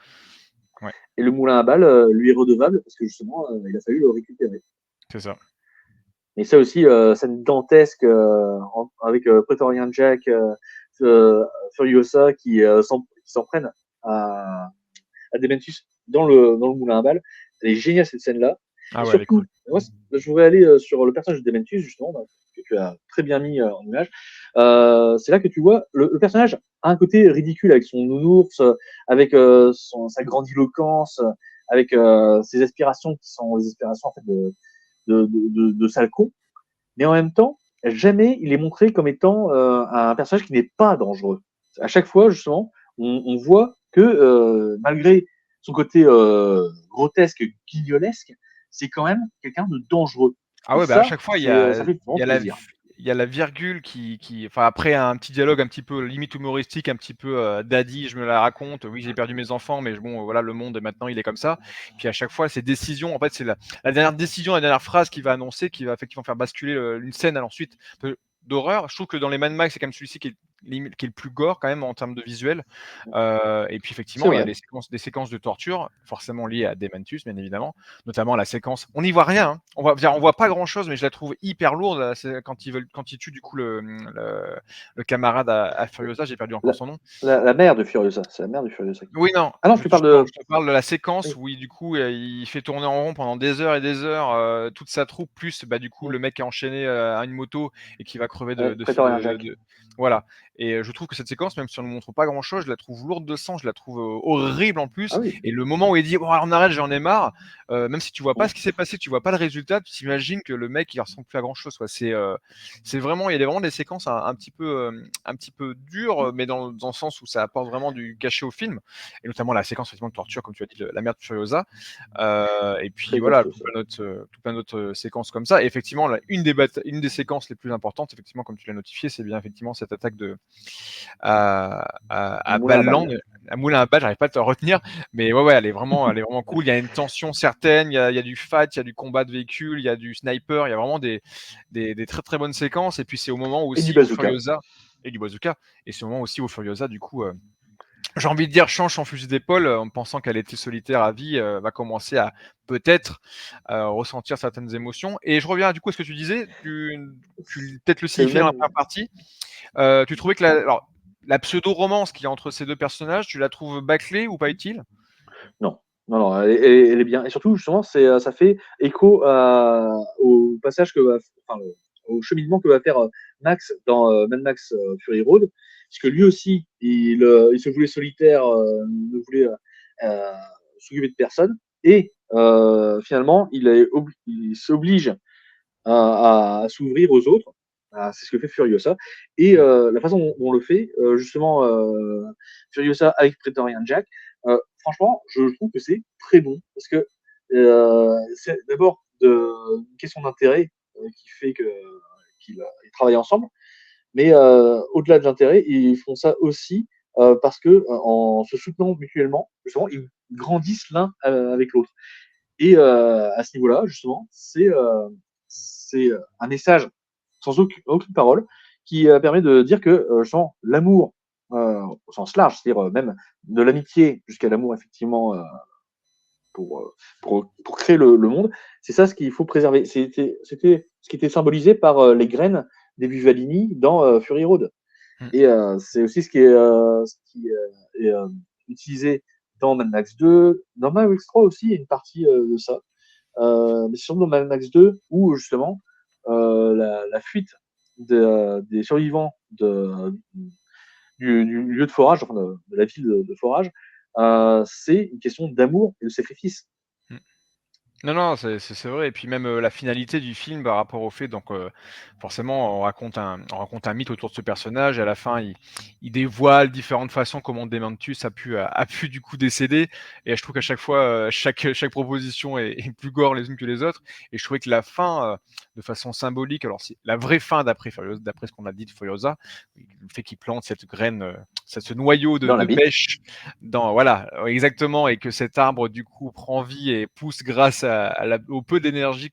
Ouais. Et le moulin à balles lui est redevable parce que justement, il a fallu le récupérer. C'est ça. Et ça aussi, scène dantesque avec Praetorian Jack, Furiosa qui s'en prennent à Dementus dans le moulin à balles. Elle est géniale cette scène-là. Ah Et ouais, elle est surtout, cool. moi, je voudrais aller sur le personnage de Dementus, justement, que tu as très bien mis en image. C'est là que tu vois, le personnage a un côté ridicule avec son nounours, avec sa grandiloquence, avec ses aspirations qui sont des aspirations en fait de sale con. Mais en même temps, jamais il est montré comme étant un personnage qui n'est pas dangereux. À chaque fois, justement, on voit que malgré son côté grotesque, guignolesque, c'est quand même quelqu'un de dangereux. Ah Et ouais, bah, à ça, chaque fois, ça fait il vraiment y a la plaisir. il y a la virgule qui enfin, après un petit dialogue un petit peu limite humoristique, un petit peu, daddy, je me la raconte: «Oui, j'ai perdu mes enfants, mais bon, voilà, le monde maintenant, il est comme ça». Puis à chaque fois, ces décisions, en fait, c'est la dernière décision, la dernière phrase qui va annoncer, qui va effectivement faire basculer, une scène à ensuite d'horreur. Je trouve que dans les Mad Max, c'est quand même celui-ci qui est le plus gore quand même en termes de visuel. Et puis C'est effectivement, il y a vrai. des séquences de torture, forcément liées à Dementus, bien évidemment, notamment la séquence on n'y voit rien, hein. On voit pas grand-chose, mais je la trouve hyper lourde, c'est quand ils tuent du coup le camarade à Furiosa, j'ai perdu encore La, son nom. la mère de Furiosa, c'est la mère de Furiosa. Oui, non, Ah non, tu parles de. je te parle de la séquence Oui. où du coup, il fait tourner en rond pendant des heures et des heures, toute sa troupe, plus, bah, du coup, le mec qui est enchaîné, à une moto et qui va crever Praetorian Jack. voilà. Et je trouve que cette séquence, même si on ne montre pas grand-chose, je la trouve lourde de sang, je la trouve, horrible en Ah plus. oui. Et le moment où il dit: «Bon, alors on arrête, j'en ai marre», même si tu vois pas ce qui s'est passé, tu vois pas le résultat, tu t'imagines que le mec, il ressemble plus à grand-chose, quoi. C'est vraiment il y a vraiment des séquences un petit peu dures, mais dans le sens où ça apporte vraiment du cachet au film, et notamment la séquence effectivement de torture, comme tu as dit, la mère de Furiosa. Et puis Très voilà, costaud, ça. tout plein d'autres séquences comme ça. Et effectivement, une des séquences les plus importantes, effectivement, comme tu l'as notifié, c'est bien effectivement cette attaque Le à moulin à Balland, balles. à Moulin à Balles, j'arrive pas à te retenir, mais ouais, elle est vraiment cool. Il y a une tension certaine, il y a du fight, il y a du combat de véhicules, il y a du sniper, il y a vraiment des très très bonnes séquences. Et puis c'est au moment Et du aussi où bazooka. Furiosa et du bazooka, et c'est au moment aussi où Furiosa, du coup, j'ai envie de dire, change son fusil d'épaule, en pensant qu'elle était solitaire à vie, va commencer à peut-être, ressentir certaines émotions. Et je reviens du coup à ce que tu disais, tu peut-être le C'est le signifier dans la même. première partie. Tu trouvais que la pseudo-romance qu'il y a entre ces 2 personnages, tu la trouves bâclée ou pas utile? Non, non, non, elle est bien. Et surtout, justement, ça fait écho au passage enfin, au cheminement que va faire Max dans Mad Max Fury Road, puisque lui aussi, il se voulait solitaire, ne voulait euh, s'occuper de personne, et finalement, il s'oblige à s'ouvrir aux autres. C'est ce que fait Furiosa. Et la façon dont on le fait, justement, Furiosa avec Praetorian Jack, franchement, je trouve que c'est très bon. Parce que c'est d'abord une question d'intérêt qui fait qu'ils travaillent ensemble. Mais au-delà de l'intérêt, ils font ça aussi parce que en se soutenant mutuellement, justement, ils grandissent l'un avec l'autre. Et à ce niveau-là, justement, c'est un message sans aucune parole qui permet de dire que justement, l'amour au sens large, c'est-à-dire même de l'amitié jusqu'à l'amour effectivement pour créer le monde, c'est ça ce qu'il faut préserver. C'était ce qui était symbolisé par les graines des Vivalini dans Fury Road. Mmh. Et c'est aussi ce qui est utilisé dans Mad Max 2, dans Mad Max 3 aussi, il y a une partie de ça. Mais c'est surtout dans Mad Max 2 où justement la fuite des survivants du lieu de forage, enfin de la ville de forage, c'est une question d'amour et de sacrifice. Mmh. Non, non, c'est vrai. Et puis même, la finalité du film par rapport au fait, donc forcément on raconte un mythe autour de ce personnage, et à la fin il dévoile différentes façons comment Dementus a pu du coup décéder. Et je trouve qu'à chaque fois, chaque proposition est plus gore les unes que les autres. Et je trouvais que la fin, de façon symbolique, alors c'est la vraie fin d'après ce qu'on a dit de Furiosa, le fait qu'il plante cette graine, ce noyau Dans la de bite, pêche dans voilà, exactement, et que cet arbre du coup prend vie et pousse grâce au peu d'énergie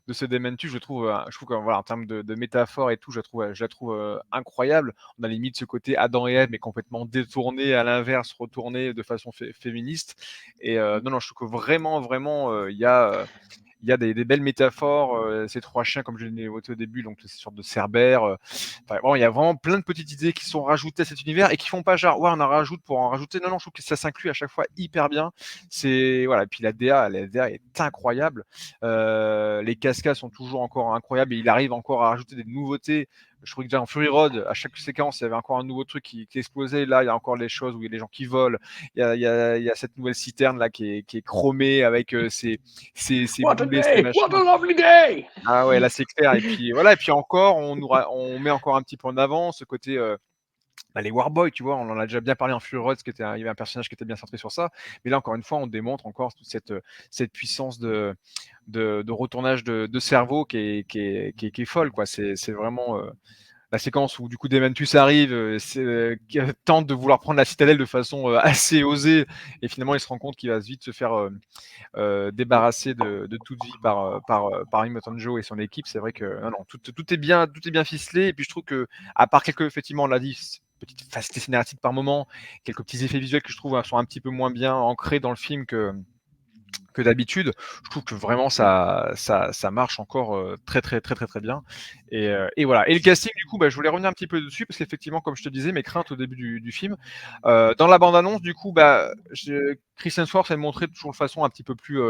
de ce Dementus, je trouve que voilà, en termes de métaphore et tout, je la trouve incroyable. On a limite ce côté Adam et Ève, mais complètement détourné à l'inverse, retourné de façon féministe. Et non, non, je trouve que vraiment, vraiment, il y a des belles métaphores. Ces trois chiens, comme je l'ai évoqué au début, donc ces sortes de cerbères. Enfin, bon, il y a vraiment plein de petites idées qui sont rajoutées à cet univers et qui font pas genre, ouais, on en rajoute pour en rajouter. Non, non, je trouve que ça s'inclut à chaque fois hyper bien. C'est voilà. Et puis la DA est incroyable. Les cascades sont toujours encore incroyables et il arrive encore à rajouter des nouveautés. Je trouvais que déjà en Fury Road, à chaque séquence, il y avait encore un nouveau truc qui explosait. Là, il y a encore les choses où il y a des gens qui volent. Il y a cette nouvelle citerne là qui est chromée avec ses What a boulets, ses day! machins. What a lovely day! Ah ouais, là c'est clair. Et puis voilà, et puis encore, on met encore un petit peu en avant ce côté, les Warboys, tu vois, on en a déjà bien parlé en Fury Road, il y avait un personnage qui était bien centré sur ça. Mais là, encore une fois, on démontre encore toute cette puissance de retournage de cerveau qui est folle, quoi. C'est vraiment la séquence où du coup Dementus arrive, tente de vouloir prendre la citadelle de façon assez osée, et finalement il se rend compte qu'il va vite se faire débarrasser de toute vie par Imhotep Joe et son équipe. C'est vrai que non, non, tout est bien ficelé. Et puis je trouve que, à part quelques, effectivement, on l'a dit, petite facilité scénaristique par moment, quelques petits effets visuels que je trouve sont un petit peu moins bien ancrés dans le film que d'habitude, je trouve que vraiment ça marche encore très, très, très, très, très bien. Et voilà. Et le casting, du coup, je voulais revenir un petit peu dessus parce qu'effectivement, comme je te disais, mes craintes au début du film. Dans la bande-annonce, du coup, Chris Hemsworth est montré toujours de façon un petit peu plus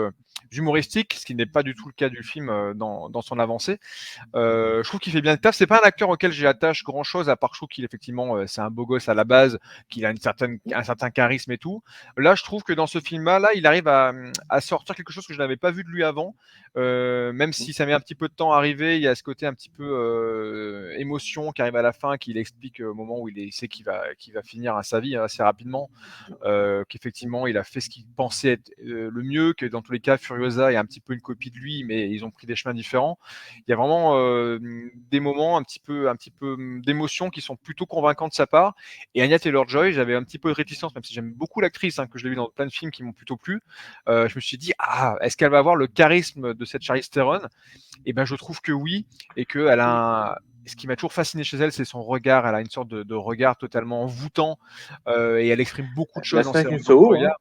humoristique, ce qui n'est pas du tout le cas du film dans son avancée. Je trouve qu'il fait bien le taf. C'est pas un acteur auquel j'attache grand chose, à part que je trouve qu'il effectivement c'est un beau gosse à la base, qu'il a un certain charisme et tout. Là, je trouve que dans ce film-là, il arrive à sortir quelque chose que je n'avais pas vu de lui avant. Même si ça met un petit peu de temps à arriver, il y a ce côté un petit peu émotion qui arrive à la fin, qu'il explique au moment où il sait qu'il va finir sa vie assez rapidement, qu'effectivement il a fait ce qu'il pensait être le mieux, que dans tous les cas Furiosa est un petit peu une copie de lui, mais ils ont pris des chemins différents. Il y a vraiment des moments un petit peu d'émotion qui sont plutôt convaincants de sa part. Et Anya Taylor-Joy, j'avais un petit peu de réticence, même si j'aime beaucoup l'actrice, que je l'ai vue dans plein de films qui m'ont plutôt plu. Je me suis dit, est-ce qu'elle va avoir le charisme de cette Charlize Theron? Et je trouve que oui, et qu'elle a ce qui m'a toujours fasciné chez elle, c'est son regard. Elle a une sorte de regard totalement envoûtant, et elle exprime beaucoup de choses dans ses regards.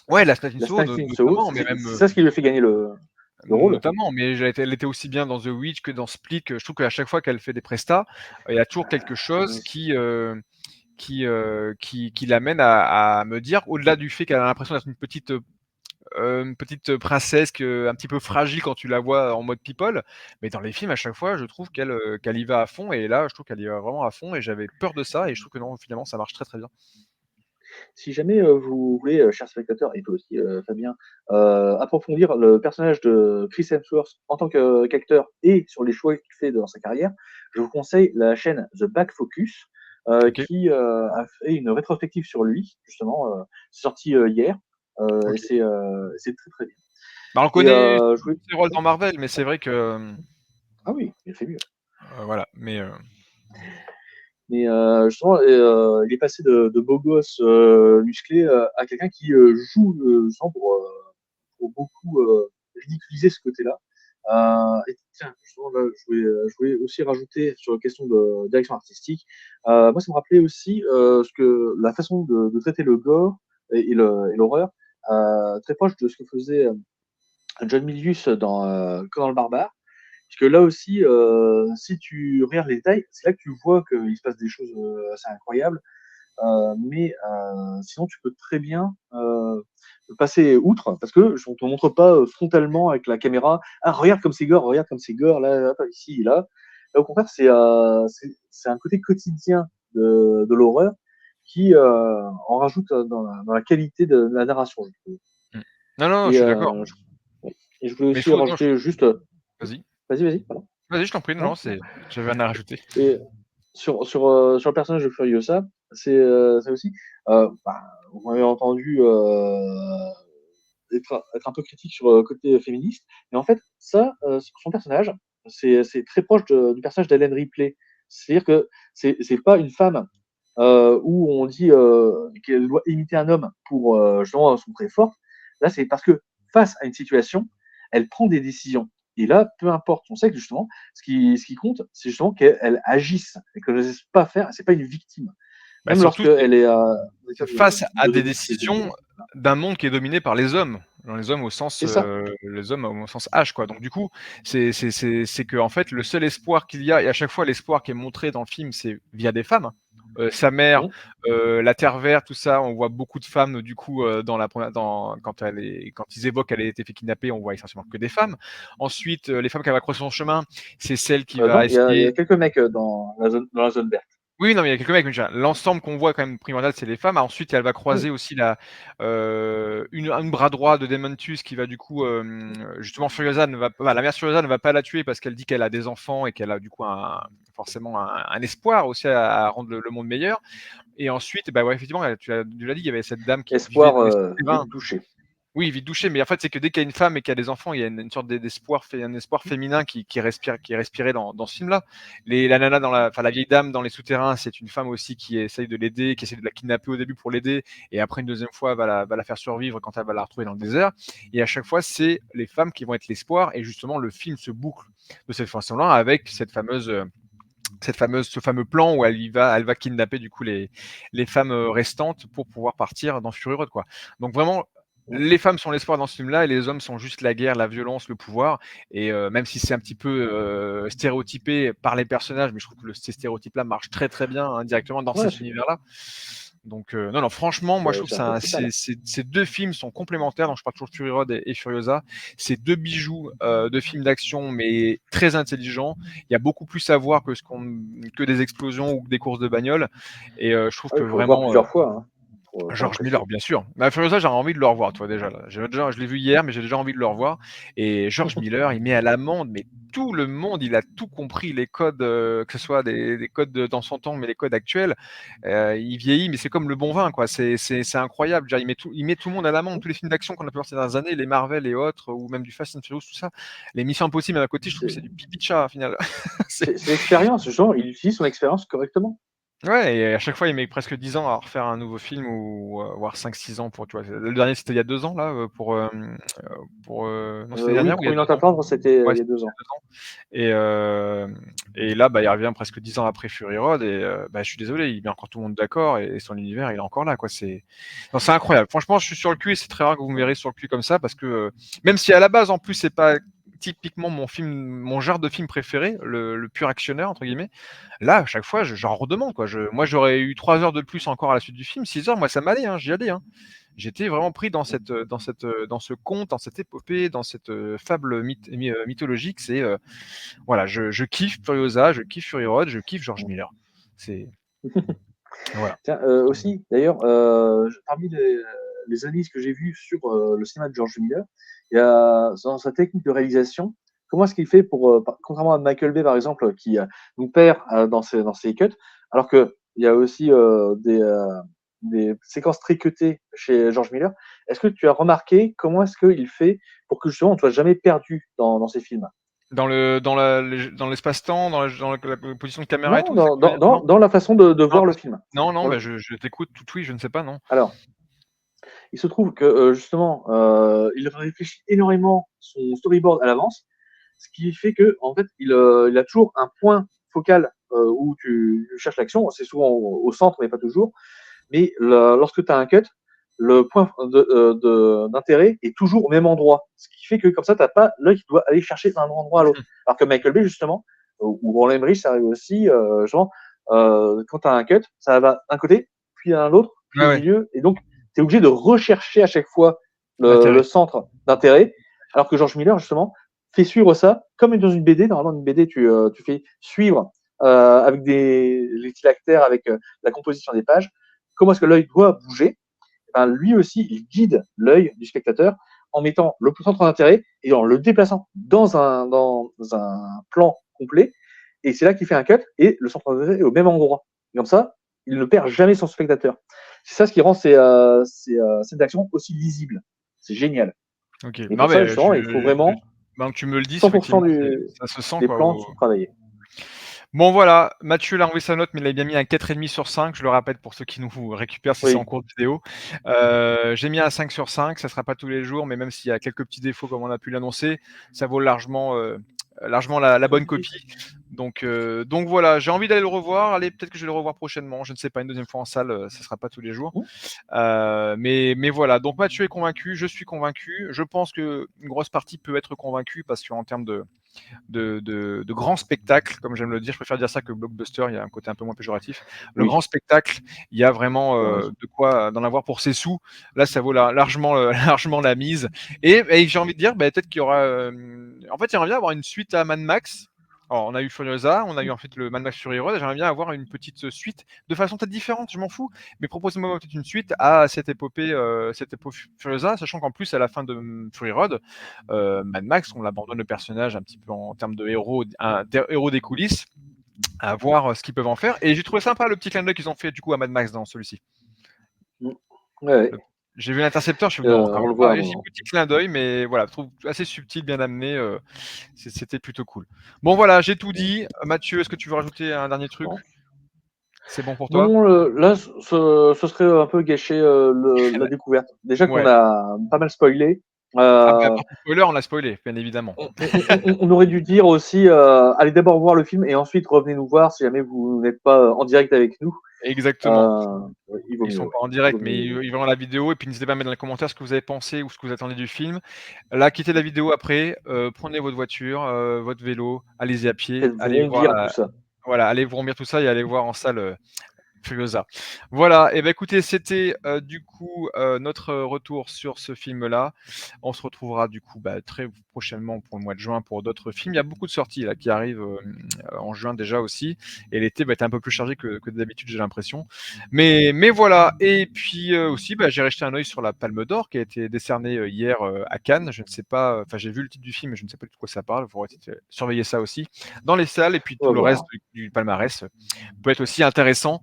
Ouais, la Snatch Soho, notamment, mais même c'est ça ce qui lui a fait gagner le rôle. notamment, mais elle était aussi bien dans The Witch que dans Split. Je trouve qu'à chaque fois qu'elle fait des prestats, il y a toujours quelque chose qui l'amène à me dire, au-delà du fait qu'elle a l'impression d'être une petite princesse un petit peu fragile quand tu la vois en mode people, mais dans les films, à chaque fois, je trouve qu'elle y va à fond, et là, je trouve qu'elle y va vraiment à fond, et j'avais peur de ça, et je trouve que non, finalement, ça marche très très bien. Si jamais vous voulez, chers spectateurs, et toi aussi, Fabien, approfondir le personnage de Chris Hemsworth en tant qu'acteur et sur les choix qu'il fait dans sa carrière, je vous conseille la chaîne The Back Focus, Ok, qui a fait une rétrospective sur lui, justement, c'est sorti hier, et ok. c'est très très bien. On Et connaît je voulais... ses rôles dans Marvel, mais c'est vrai que Ah oui, il fait mieux. voilà, mais Mais justement, il est passé de beau gosse musclé à quelqu'un qui joue justement pour beaucoup ridiculiser ce côté-là. Et tiens, justement, là, je voulais aussi rajouter sur la question de direction artistique. Moi, ça me rappelait aussi la façon de traiter le gore et l'horreur, très proche de ce que faisait John Milius dans Conan le Barbare. Parce que là aussi, si tu regardes les détails, c'est là que tu vois qu'il se passe des choses assez incroyables. Mais sinon, tu peux très bien passer outre, parce que on ne te montre pas frontalement avec la caméra. Ah, regarde comme c'est gore, là, ici, là. Là, au contraire, c'est un côté quotidien de l'horreur qui en rajoute dans la qualité de la narration, je trouve. non, non, je Et, suis d'accord. et je voulais Mais aussi rajouter juste. vas-y, Vas-y, pardon. vas-y, je t'en prie, non, j'avais rien à rajouter. Et sur le personnage de Furiosa, c'est aussi. Vous m'avez entendu être un peu critique sur le côté féministe, mais en fait, ça, son personnage, c'est très proche du personnage d'Ellen Ripley. C'est-à-dire que c'est pas une femme où on dit qu'elle doit imiter un homme pour justement se montrer forte. Là, c'est parce que face à une situation, elle prend des décisions. Et là, peu importe son sexe, justement, ce qui compte, c'est justement qu'elle agisse et qu'elle ne laisse pas faire. C'est pas une victime. Bah, Même surtout, lorsqu'elle est face à des de décisions d'un monde qui est dominé par les hommes. Dans les hommes c'est ça. les hommes au sens H, quoi. Donc du coup, c'est qu'en fait, le seul espoir qu'il y a et à chaque fois l'espoir qui est montré dans le film, c'est via des femmes. Sa mère, Mmh. la Terre verte, tout ça, on voit beaucoup de femmes du coup, dans la première quand ils évoquent qu'elle a été fait kidnapper, on voit essentiellement que des femmes. Ensuite, les femmes qu'elle va croiser son chemin, c'est celle qui va Non, il y a essayer. quelques mecs, dans la zone verte. Oui, non, mais il y a quelques mecs, mais je veux dire, l'ensemble qu'on voit quand même primordial, c'est les femmes. Ensuite, elle va Oui. croiser aussi un bras droit de Dementus qui va du coup, justement Furiosa ne va pas la mère Furiosa ne va pas la tuer parce qu'elle dit qu'elle a des enfants et qu'elle a du coup forcément un espoir aussi à rendre le monde meilleur. Et ensuite, bah, ouais, effectivement, tu l'as dit, il y avait cette dame qui vivait Espoir, dans les souterrains. vite douché. Oui, vite douché, mais en fait, c'est que dès qu'il y a une femme et qu'il y a des enfants, il y a une sorte d'espoir, un espoir féminin qui est respiré dans ce film-là. La nana enfin la vieille dame dans les souterrains, c'est une femme aussi qui essaye de l'aider, qui essaie de la kidnapper au début pour l'aider, et après une deuxième fois va la faire survivre quand elle va la retrouver dans le désert. Et à chaque fois, c'est les femmes qui vont être l'espoir, et justement, le film se boucle de cette façon-là avec ce fameux plan où elle va kidnapper du coup les femmes restantes pour pouvoir partir dans Fury Road, quoi. Donc vraiment, Mmh. les femmes sont l'espoir dans ce film-là et les hommes sont juste la guerre, la violence, le pouvoir. Et même si c'est un petit peu stéréotypé par les personnages, mais je trouve que ces stéréotypes-là marchent très très bien directement dans Ouais, cet c'est univers-là. Donc non, non, franchement, moi je trouve que c'est un top total. ces deux films sont complémentaires. Donc je parle toujours de Fury Road et Furiosa. C'est deux bijoux de films d'action, mais très intelligents. Il y a beaucoup plus à voir que des explosions ou que des courses de bagnole. Et je trouve Ah que oui, il faut le voir vraiment plusieurs fois, hein, pour George Miller, apprécier. bien sûr. Bah, Furiosa, j'ai envie de le revoir, toi, déjà, là. Je l'ai vu hier, mais j'ai déjà envie de le revoir. Et George Miller, il met à l'amende, mais tout le monde, il a tout compris, les codes, que ce soit des codes dans son temps, mais les codes actuels. Il vieillit, mais c'est comme le bon vin, quoi. C'est incroyable. Je veux dire, il met tout le monde à l'amende. Tous les films d'action qu'on a pu voir ces dernières années, les Marvel et autres, ou même du Fast and Furious, tout ça. Les Missions Impossibles à côté, je trouve que c'est C'est du pipi de chat, au final. C'est- c'est l'expérience, genre, il utilise son expérience correctement. Ouais, et à chaque fois, il met presque 10 ans à refaire un nouveau film ou voire 5-6 ans pour, tu vois? Le dernier, c'était il y a 2 ans là, non, c'était l'année Oui, dernière ou il y a 2 Prominent à ans? tendre, c'était, Ouais, il y a c'était 2 il y ans. a 2 ans et là, bah, il revient presque 10 ans après Fury Road et bah, je suis désolé, il met encore tout le monde d'accord et son univers, il est encore là, quoi. Non, c'est incroyable. Franchement, je suis sur le cul et c'est très rare que vous me verrez sur le cul comme ça parce que, même si à la base, en plus, c'est pas typiquement mon genre de film préféré, le «pur actionneur» entre guillemets. Là, à chaque fois, j'en redemande, quoi. Moi, j'aurais eu 3 heures de plus encore à la suite du film, 6 heures, moi, ça m'allait, hein, j'y allais, hein. J'étais vraiment pris dans ce conte, dans cette épopée, dans cette fable mythologique. Voilà, je kiffe Furiosa, je kiffe Fury Road, je kiffe George Miller. C'est voilà. Tiens, aussi, d'ailleurs, parmi les analyses que j'ai vues sur le cinéma de George Miller, il y a dans sa technique de réalisation, comment est-ce qu'il fait pour, contrairement à Michael Bay par exemple, qui nous perd dans ses cuts, alors qu'il y a aussi des séquences tricotées chez George Miller. Est-ce que tu as remarqué comment est-ce qu'il fait pour que justement on ne soit jamais perdu dans ses films? Dans l'espace-temps, la position de caméra et Non, tout, c'est ça que tu veux dire? Non? dans la façon de voir le film. Non, non, Dans bah, le- je t'écoute tout oui, je ne sais pas, non. Alors, il se trouve que justement, il réfléchit énormément son storyboard à l'avance, ce qui fait que en fait, il a toujours un point focal où tu cherches l'action. C'est souvent au centre, mais pas toujours. Mais lorsque tu as un cut, le point d'intérêt est toujours au même endroit. Ce qui fait que comme ça, tu n'as pas l'œil qui doit aller chercher d'un endroit à l'autre. Alors que Michael Bay, justement, ou Roland Emmerich, ça arrive aussi, genre, quand tu as un cut, ça va d'un côté, puis à l'autre, puis Ouais, au ouais, milieu. Et donc, tu es obligé de rechercher à chaque fois l'intérêt. le centre d'intérêt. Alors que George Miller, justement, fait suivre ça comme dans une BD. Normalement, une BD, tu fais suivre avec les phylactères, avec la composition des pages, comment est-ce que l'œil doit bouger. Ben, lui aussi, il guide l'œil du spectateur en mettant le centre d'intérêt et en le déplaçant dans un plan complet. Et c'est là qu'il fait un cut et le centre d'intérêt est au même endroit. Et comme ça, il ne perd jamais son spectateur. C'est ça ce qui rend ces scènes d'action aussi lisibles. C'est génial. OK. Et Non, pour ça, mais justement, il faut vraiment maintenant que tu me le dis, 100% effectivement, ça se sent, des quoi, plans sont travaillés. Bon voilà, Mathieu l'a enlevé sa note, mais il a bien mis un 4,5 sur 5. Je le rappelle pour ceux qui nous récupèrent si c'est en Oui. cours de vidéo. J'ai mis un 5 sur 5, ça sera pas tous les jours, mais même s'il y a quelques petits défauts comme on a pu l'annoncer, ça vaut largement la bonne copie. Donc voilà, j'ai envie d'aller le revoir. Allez, peut-être que je vais le revoir prochainement. Je ne sais pas, une deuxième fois en salle, ça sera pas tous les jours. Mais voilà, donc Mathieu est convaincu, je suis convaincu. Je pense qu'une grosse partie peut être convaincue parce qu'en termes de grands spectacles, comme j'aime le dire, je préfère dire ça que blockbuster, il y a un côté un peu moins péjoratif. Le Oui. grand spectacle, il y a vraiment de quoi d'en avoir pour ses sous. Là, ça vaut largement, largement la mise. Et j'ai envie de dire, peut-être qu'il y aura. En fait, j'aimerais bien avoir une suite à Mad Max. Alors, on a eu Furiosa, on a eu ensuite le Mad Max Fury Road. J'aimerais bien avoir une petite suite de façon peut-être différente, je m'en fous. Mais proposez-moi peut-être une suite à cette épopée Furiosa, sachant qu'en plus, à la fin de Fury Road, Mad Max, on abandonne le personnage un petit peu en termes de héros, héros des coulisses, à voir ce qu'ils peuvent en faire. Et j'ai trouvé sympa le petit clin d'œil qu'ils ont fait du coup à Mad Max dans celui-ci. Ouais. J'ai vu l'Intercepteur, je suis non, On le voit. j'ai un petit clin d'œil, mais voilà, je trouve assez subtil, bien amené. C'était plutôt cool. Bon voilà, j'ai tout dit. Mathieu, est-ce que tu veux rajouter un dernier truc? Non. C'est bon pour toi? Non, là, ce serait un peu gâcher la découverte. Déjà qu'on Ouais. a pas mal spoilé. Ah bah, partie spoiler, on l'a spoilé, bien évidemment. On aurait dû dire aussi, allez d'abord voir le film et ensuite revenez nous voir si jamais vous n'êtes pas en direct avec nous. Exactement. Il vaut Ils mieux, sont ouais. pas en direct, mais ils verront la vidéo et puis n'hésitez pas à mettre dans les commentaires ce que vous avez pensé ou ce que vous attendez du film. Là, quittez la vidéo après, prenez votre voiture, votre vélo, allez-y à pied, Faites allez voir bondir tout ça. voilà, allez vous remettre tout ça et allez voir en salle, Furiosa. Voilà, et ben écoutez, c'était du coup notre retour sur ce film-là. On se retrouvera du coup très prochainement pour le mois de juin pour d'autres films. Il y a beaucoup de sorties là qui arrivent en juin déjà aussi, et l'été va être un peu plus chargé que d'habitude, j'ai l'impression. Mais voilà, et puis aussi j'ai jeté un œil sur la Palme d'Or qui a été décernée hier à Cannes. Je ne sais pas, enfin j'ai vu le titre du film, mais je ne sais pas de quoi ça parle. Il faudra surveiller ça aussi dans les salles, et puis tout le reste du palmarès peut être aussi intéressant.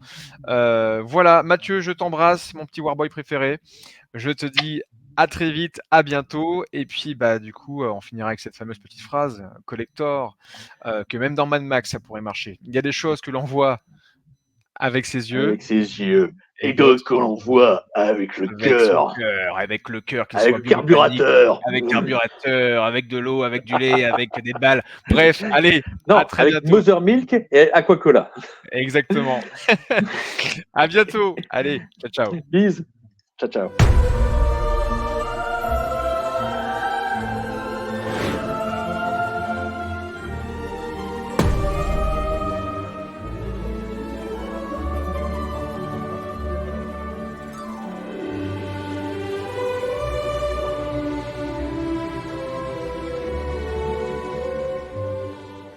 Voilà, Mathieu, je t'embrasse, mon petit Warboy préféré. Je te dis à très vite, à bientôt. Et puis, du coup, on finira avec cette fameuse petite phrase, collector, que même dans Mad Max, ça pourrait marcher. Il y a des choses que l'on voit avec ses yeux. Avec ses yeux. Et d'autres que l'on voit avec le cœur. Avec le cœur, qu'il avec soit le carburateur. avec carburateur, avec de l'eau, avec du lait, avec des balles. Bref, allez, non, à très avec bientôt. Mother Milk et Aquacola. Exactement. À bientôt. Allez, ciao, ciao. Bisous. Ciao, ciao.